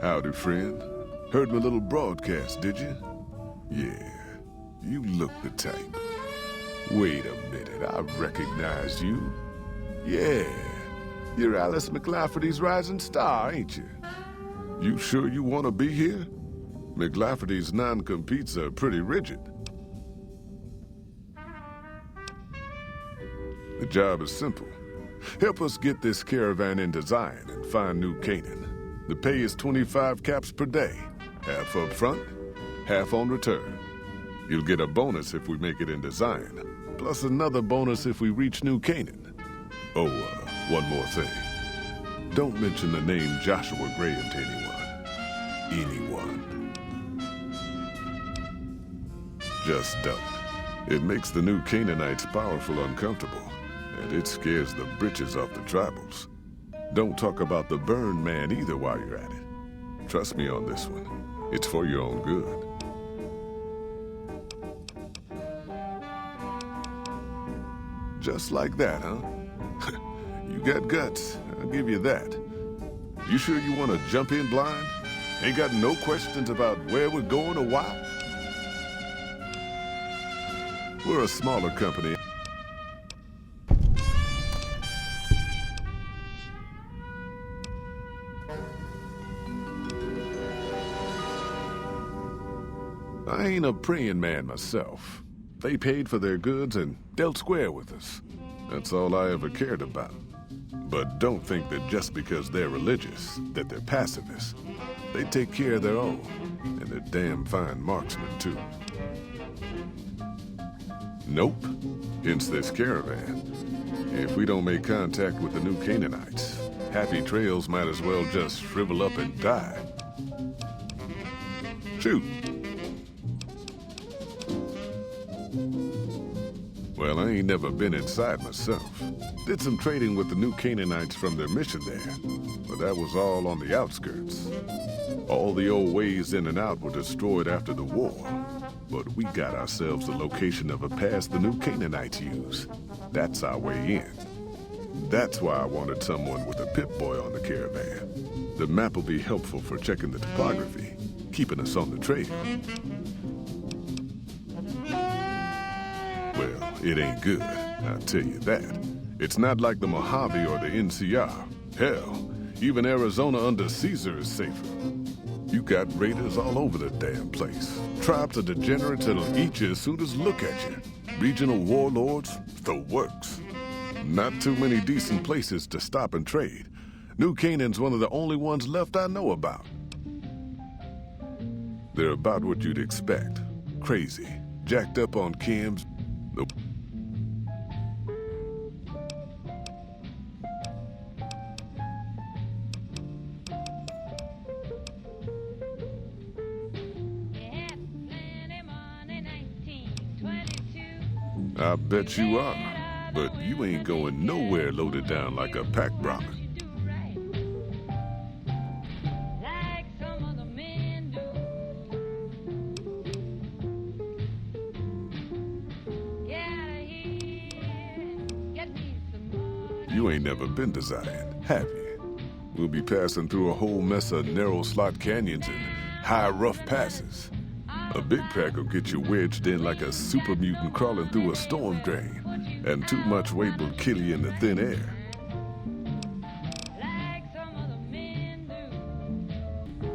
Howdy, friend. Heard my little broadcast, did you? Yeah, you look the type. Wait a minute, I recognize you. Yeah, you're Alice McLafferty's rising star, ain't you? You sure you want to be here? McLafferty's non-competes are pretty rigid. The job is simple. Help us get this caravan in design and find New Canaan. The pay is 25 caps per day. Half up front, half on return. You'll get a bonus if we make it in design, plus another bonus if we reach New Canaan. Oh, one more thing. Don't mention the name Joshua Graham to anyone. Just don't. It makes the New Canaanites powerful uncomfortable, and it scares the britches off the tribals. Don't talk about the burn man either while you're at it. Trust me on this one. It's for your own good. Just like that, huh? You got guts, I'll give you that. You sure you want to jump in blind? Ain't got no questions about where we're going or why? We're a smaller company. I ain't a praying man myself. They paid for their goods and dealt square with us. That's all I ever cared about. But don't think that just because they're religious, that they're pacifists. They take care of their own, and they're damn fine marksmen, too. Nope. Hence this caravan. If we don't make contact with the New Canaanites, Happy Trails might as well just shrivel up and die. Shoot. Well, I ain't never been inside myself. Did some trading with the New Canaanites from their mission there, but that was all on the outskirts. All the old ways in and out were destroyed after the war, but we got ourselves the location of a pass the New Canaanites use. That's our way in. That's why I wanted someone with a Pip-Boy on the caravan. The map will be helpful for checking the topography, keeping us on the trail. Well, it ain't good, I'll tell you that. It's not like the Mojave or the NCR. Hell, even Arizona under Caesar is safer. You got raiders all over the damn place. Tribes of degenerates that'll eat you as soon as look at you. Regional warlords, the works. Not too many decent places to stop and trade. New Canaan's one of the only ones left I know about. They're about what you'd expect. Crazy, jacked up on chems. I bet you are, but you ain't going nowhere loaded down like a pack Brahmin. You ain't never been to Zion, have you? We'll be passing through a whole mess of narrow slot canyons and high rough passes. A big pack will get you wedged in like a super mutant crawling through a storm drain, and too much weight will kill you in the thin air.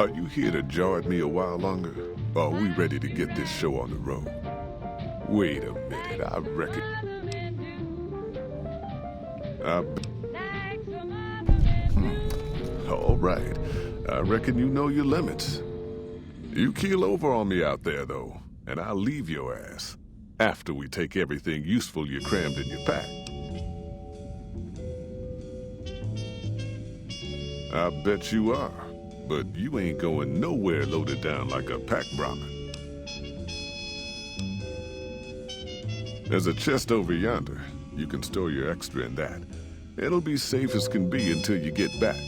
Are you here to jaw at me a while longer, or are we ready to get this show on the road? Wait a minute, I reckon... All right, I reckon you know your limits. You keel over on me out there, though, and I'll leave your ass after we take everything useful you crammed in your pack. I bet you are, but you ain't going nowhere loaded down like a pack Brahmin. There's a chest over yonder. You can store your extra in that. It'll be safe as can be until you get back.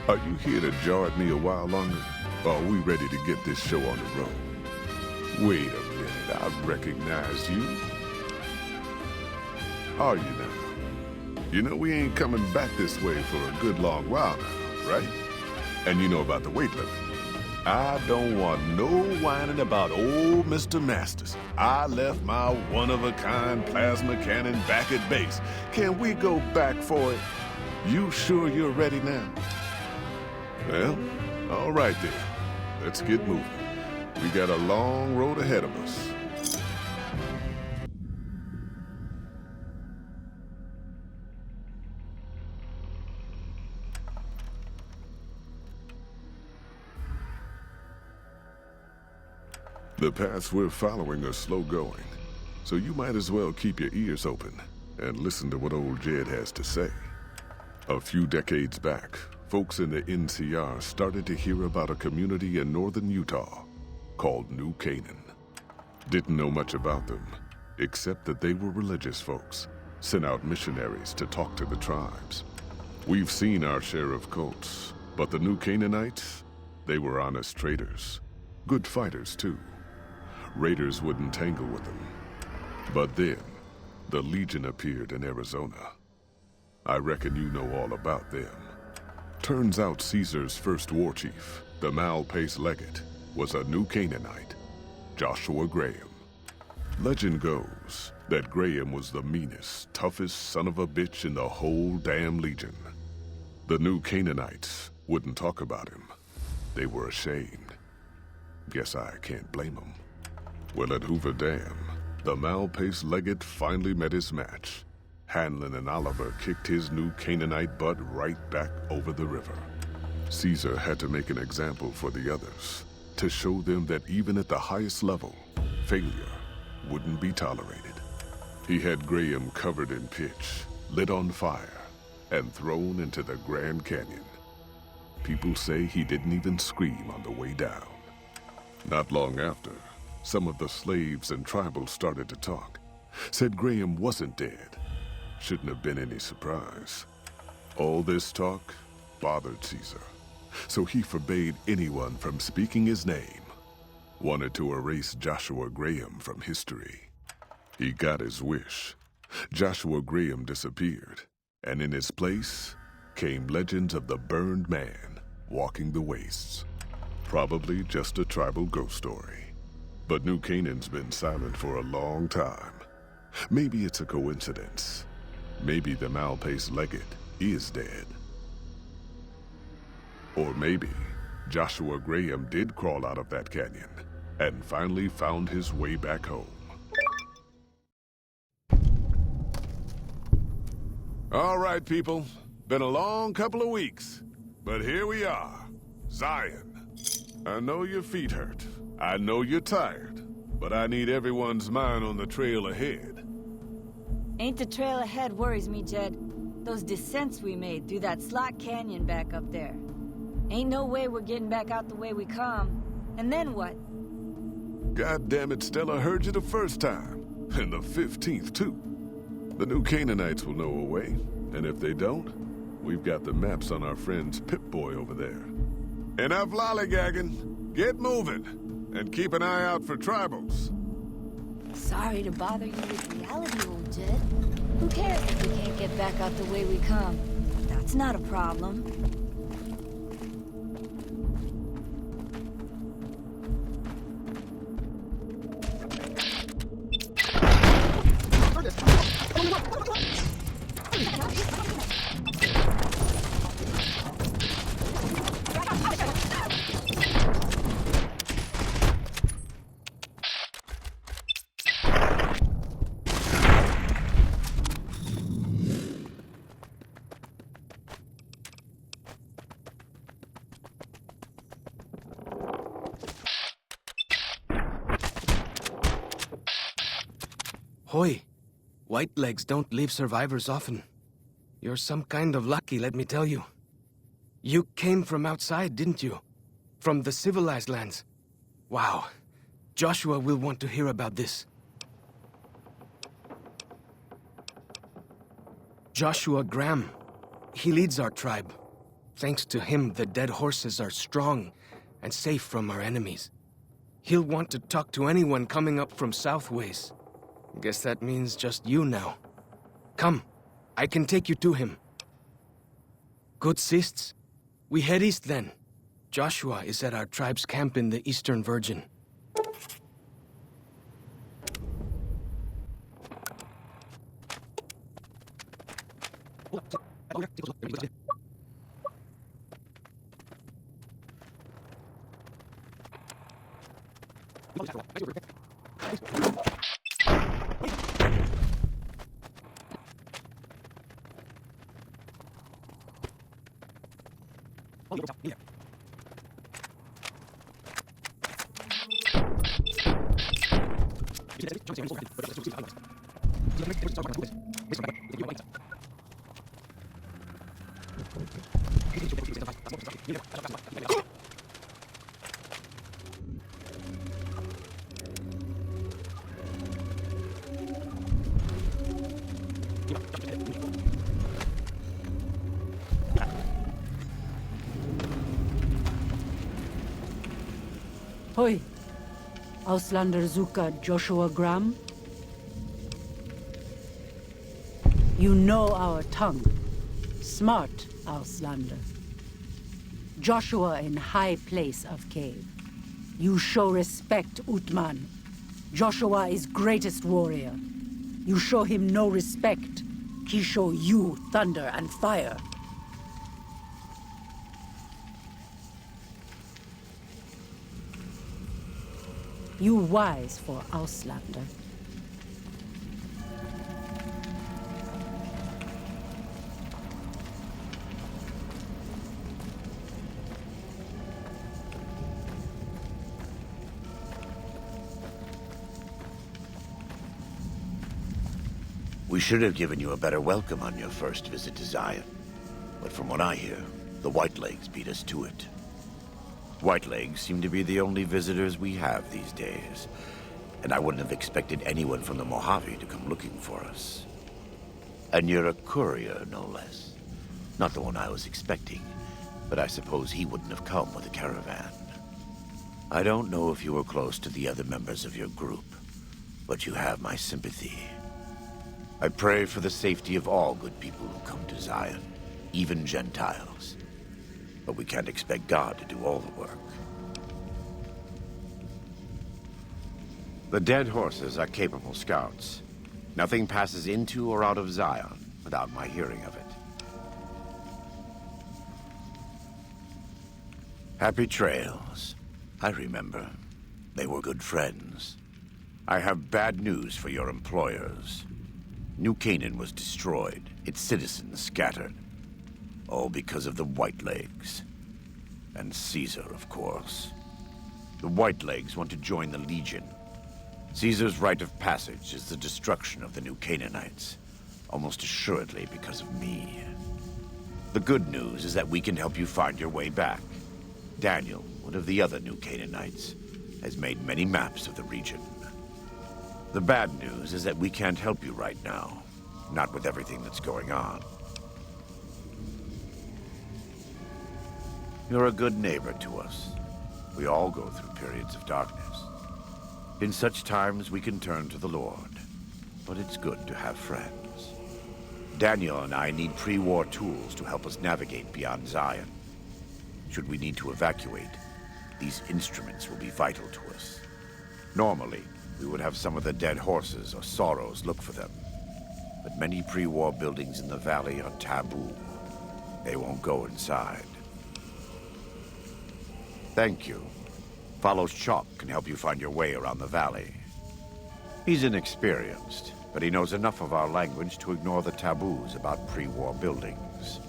Are you here to jaw at me a while longer? Or are we ready to get this show on the road? Wait a minute, I recognize you. Are you now? You know we ain't coming back this way for a good long while now, right? And you know about the weight limit. I don't want no whining about old Mr. Masters. I left my one-of-a-kind plasma cannon back at base. Can we go back for it? You sure you're ready now? Well, all right then. Let's get moving. We got a long road ahead of us. The paths we're following are slow going, so you might as well keep your ears open and listen to what old Jed has to say. A few decades back, folks in the NCR started to hear about a community in northern Utah called New Canaan. Didn't know much about them, except that they were religious folks, sent out missionaries to talk to the tribes. We've seen our share of cults, but the New Canaanites, they were honest traders, good fighters too. Raiders wouldn't tangle with them. But then, the Legion appeared in Arizona. I reckon you know all about them. Turns out Caesar's first war chief, the Malpace Legate, was a New Canaanite, Joshua Graham. Legend goes that Graham was the meanest, toughest son of a bitch in the whole damn Legion. The New Canaanites wouldn't talk about him. They were ashamed. Guess I can't blame them. Well, at Hoover Dam, the Malpace Legate finally met his match. Hanlon and Oliver kicked his New Canaanite butt right back over the river. Caesar had to make an example for the others, to show them that even at the highest level, failure wouldn't be tolerated. He had Graham covered in pitch, lit on fire, and thrown into the Grand Canyon. People say he didn't even scream on the way down. Not long after, some of the slaves and tribals started to talk. Said Graham wasn't dead. Shouldn't have been any surprise. All this talk bothered Caesar, so he forbade anyone from speaking his name. Wanted to erase Joshua Graham from history. He got his wish. Joshua Graham disappeared, and in his place came legends of the burned man walking the wastes. Probably just a tribal ghost story. But New Canaan's been silent for a long time. Maybe it's a coincidence. Maybe the Malpace Legate is dead. Or maybe Joshua Graham did crawl out of that canyon and finally found his way back home. All right, people. Been a long couple of weeks, but here we are, Zion. I know your feet hurt. I know you're tired, but I need everyone's mind on the trail ahead. Ain't the trail ahead worries me, Jed. Those descents we made through that slot canyon back up there. Ain't no way we're getting back out the way we come. And then what? God damn it, Stella heard you the first time. And the 15th, too. The New Canaanites will know a way, and if they don't, we've got the maps on our friend's Pip-Boy over there. Enough lollygagging. Get moving. And keep an eye out for tribals. Sorry to bother you with reality, old Jed. Who cares if we can't get back out the way we come? That's not a problem. Hoy, white legs don't leave survivors often. You're some kind of lucky, let me tell you. You came from outside, didn't you? From the civilized lands. Wow. Joshua will want to hear about this. Joshua Graham. He leads our tribe. Thanks to him, the dead horses are strong and safe from our enemies. He'll want to talk to anyone coming up from Southways. Guess that means just you now. Come, I can take you to him. Good sists. We head east then. Joshua is at our tribe's camp in the Eastern Virgin. Hoi, Auslander Zuka Joshua Graham. You know our tongue. Smart, Auslander. Joshua in high place of cave. You show respect, Utman. Joshua is greatest warrior. You show him no respect. He show you thunder and fire. You wise for Auslander. We should have given you a better welcome on your first visit to Zion. But from what I hear, the Whitelegs beat us to it. Whitelegs seem to be the only visitors we have these days, and I wouldn't have expected anyone from the Mojave to come looking for us. And you're a courier, no less. Not the one I was expecting, but I suppose he wouldn't have come with a caravan. I don't know if you were close to the other members of your group, but you have my sympathy. I pray for the safety of all good people who come to Zion, even Gentiles. But we can't expect God to do all the work. The dead horses are capable scouts. Nothing passes into or out of Zion without my hearing of it. Happy trails. I remember. They were good friends. I have bad news for your employers. New Canaan was destroyed, its citizens scattered. All because of the Whitelegs. And Caesar, of course. The Whitelegs want to join the Legion. Caesar's rite of passage is the destruction of the New Canaanites. Almost assuredly because of me. The good news is that we can help you find your way back. Daniel, one of the other New Canaanites, has made many maps of the region. The bad news is that we can't help you right now. Not with everything that's going on. You're a good neighbor to us. We all go through periods of darkness. In such times, we can turn to the Lord. But it's good to have friends. Daniel and I need pre-war tools to help us navigate beyond Zion. Should we need to evacuate, these instruments will be vital to us. Normally, we would have some of the dead horses or sorrows look for them. But many pre-war buildings in the valley are taboo. They won't go inside. Thank you. Follow Chop can help you find your way around the valley. He's inexperienced, but he knows enough of our language to ignore the taboos about pre-war buildings.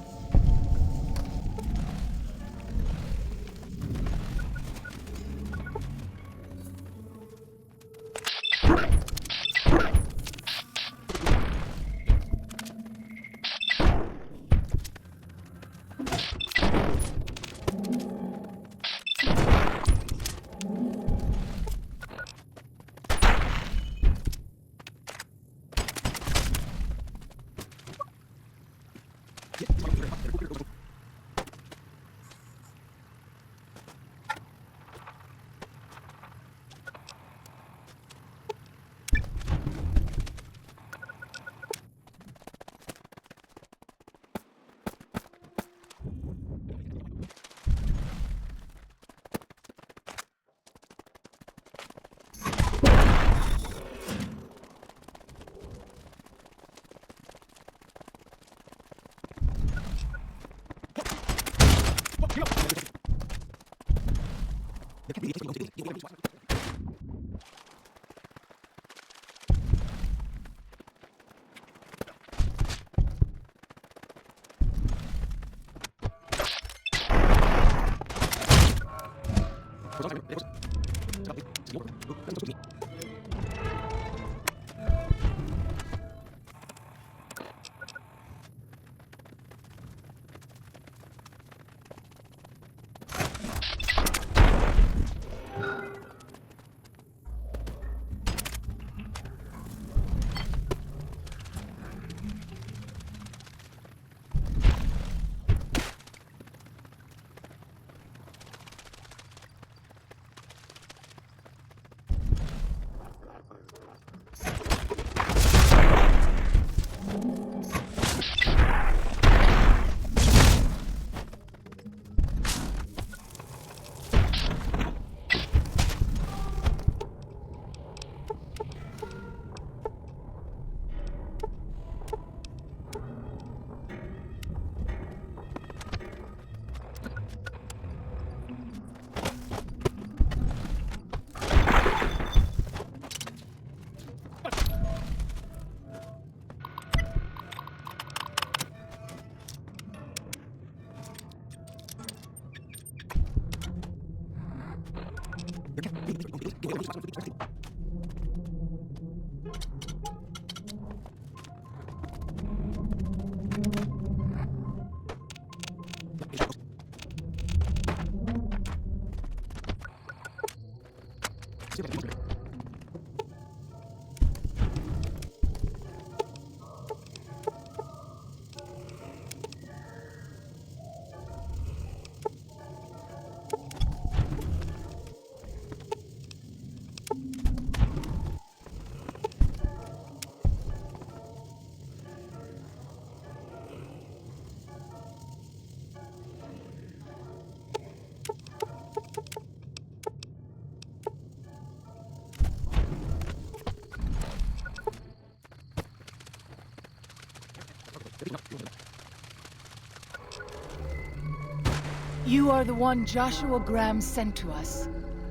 You are the one Joshua Graham sent to us.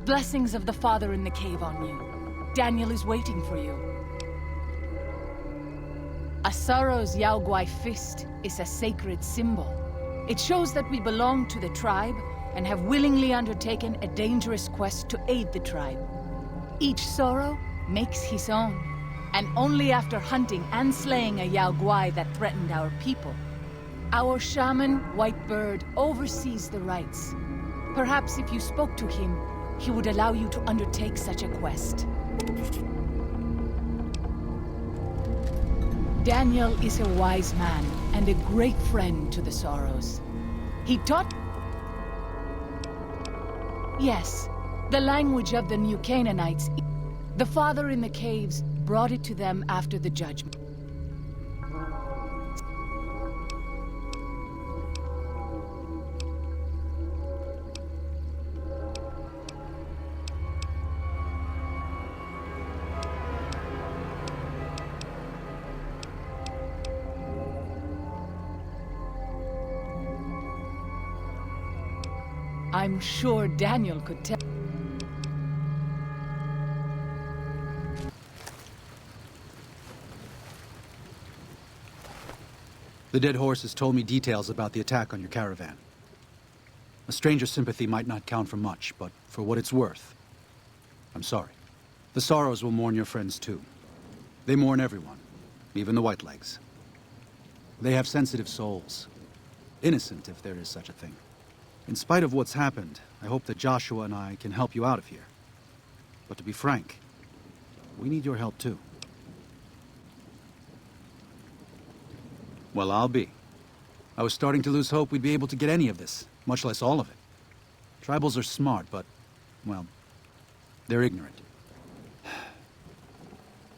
Blessings of the Father in the cave on you. Daniel is waiting for you. Asaro's Yaoguai fist is a sacred symbol. It shows that we belong to the tribe and have willingly undertaken a dangerous quest to aid the tribe. Each Sorrow makes his own, and only after hunting and slaying a Yaoguai that threatened our people. Our shaman, White Bird, oversees the rites. Perhaps if you spoke to him, he would allow you to undertake such a quest. Daniel is a wise man and a great friend to the Sorrows. He taught... Yes, the language of the New Canaanites. The Father in the caves brought it to them after the judgment. I'm sure Daniel could tell. The dead horse has told me details about the attack on your caravan. A stranger's sympathy might not count for much, but for what it's worth, I'm sorry. The Sorrows will mourn your friends too. They mourn everyone, even the Whitelegs. They have sensitive souls. Innocent, if there is such a thing. In spite of what's happened, I hope that Joshua and I can help you out of here. But to be frank, we need your help too. Well, I'll be. I was starting to lose hope we'd be able to get any of this, much less all of it. Tribals are smart, but, well, they're ignorant.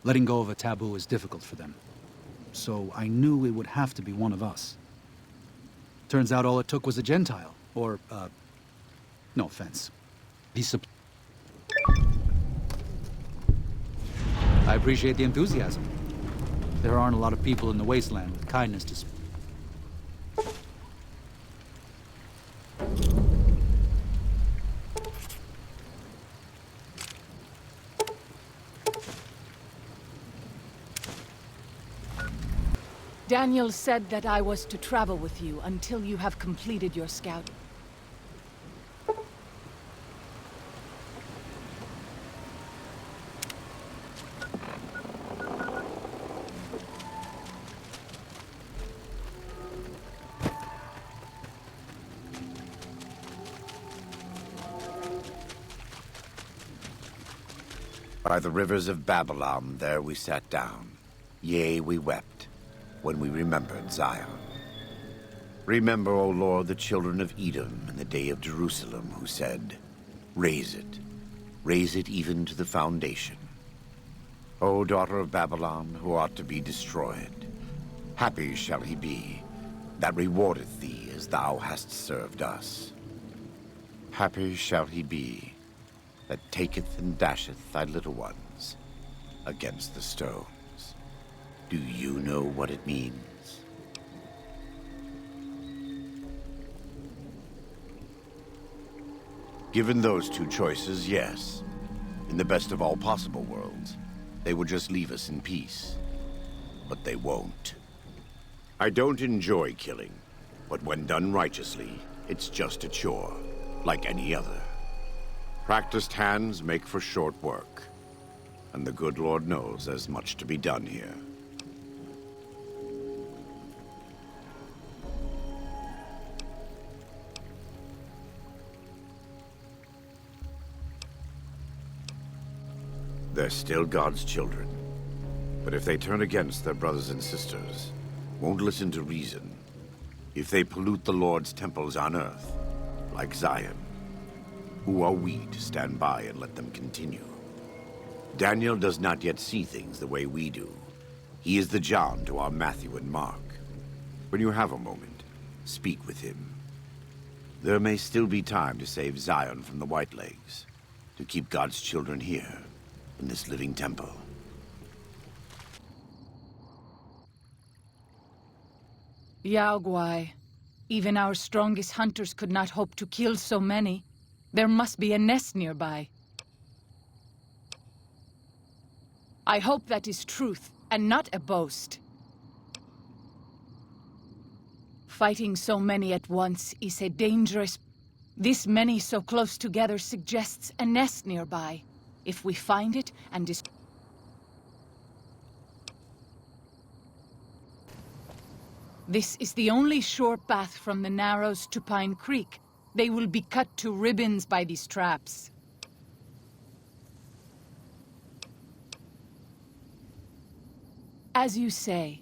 Letting go of a taboo is difficult for them. So I knew it would have to be one of us. Turns out all it took was a Gentile. Or, no offense. I appreciate the enthusiasm. There aren't a lot of people in the wasteland with kindness to Daniel said that I was to travel with you until you have completed your scouting. By the rivers of Babylon, there we sat down. Yea, we wept, when we remembered Zion. Remember, O Lord, the children of Edom in the day of Jerusalem, who said, raise it even to the foundation. O daughter of Babylon, who ought to be destroyed, happy shall he be, that rewardeth thee as thou hast served us. Happy shall he be, that taketh and dasheth thy little ones against the stones. Do you know what it means? Given those two choices, yes. In the best of all possible worlds, they would just leave us in peace. But they won't. I don't enjoy killing, but when done righteously, it's just a chore, like any other. Practiced hands make for short work, and the good Lord knows there's much to be done here. They're still God's children, but if they turn against their brothers and sisters, won't listen to reason, if they pollute the Lord's temples on earth, like Zion, who are we to stand by and let them continue? Daniel does not yet see things the way we do. He is the John to our Matthew and Mark. When you have a moment, speak with him. There may still be time to save Zion from the Whitelegs, to keep God's children here, in this living temple. Yao Guai, even our strongest hunters could not hope to kill so many. There must be a nest nearby. I hope that is truth, and not a boast. Fighting so many at once is a dangerous... This many so close together suggests a nest nearby. If we find it and This is the only sure path from the Narrows to Pine Creek. They will be cut to ribbons by these traps. As you say,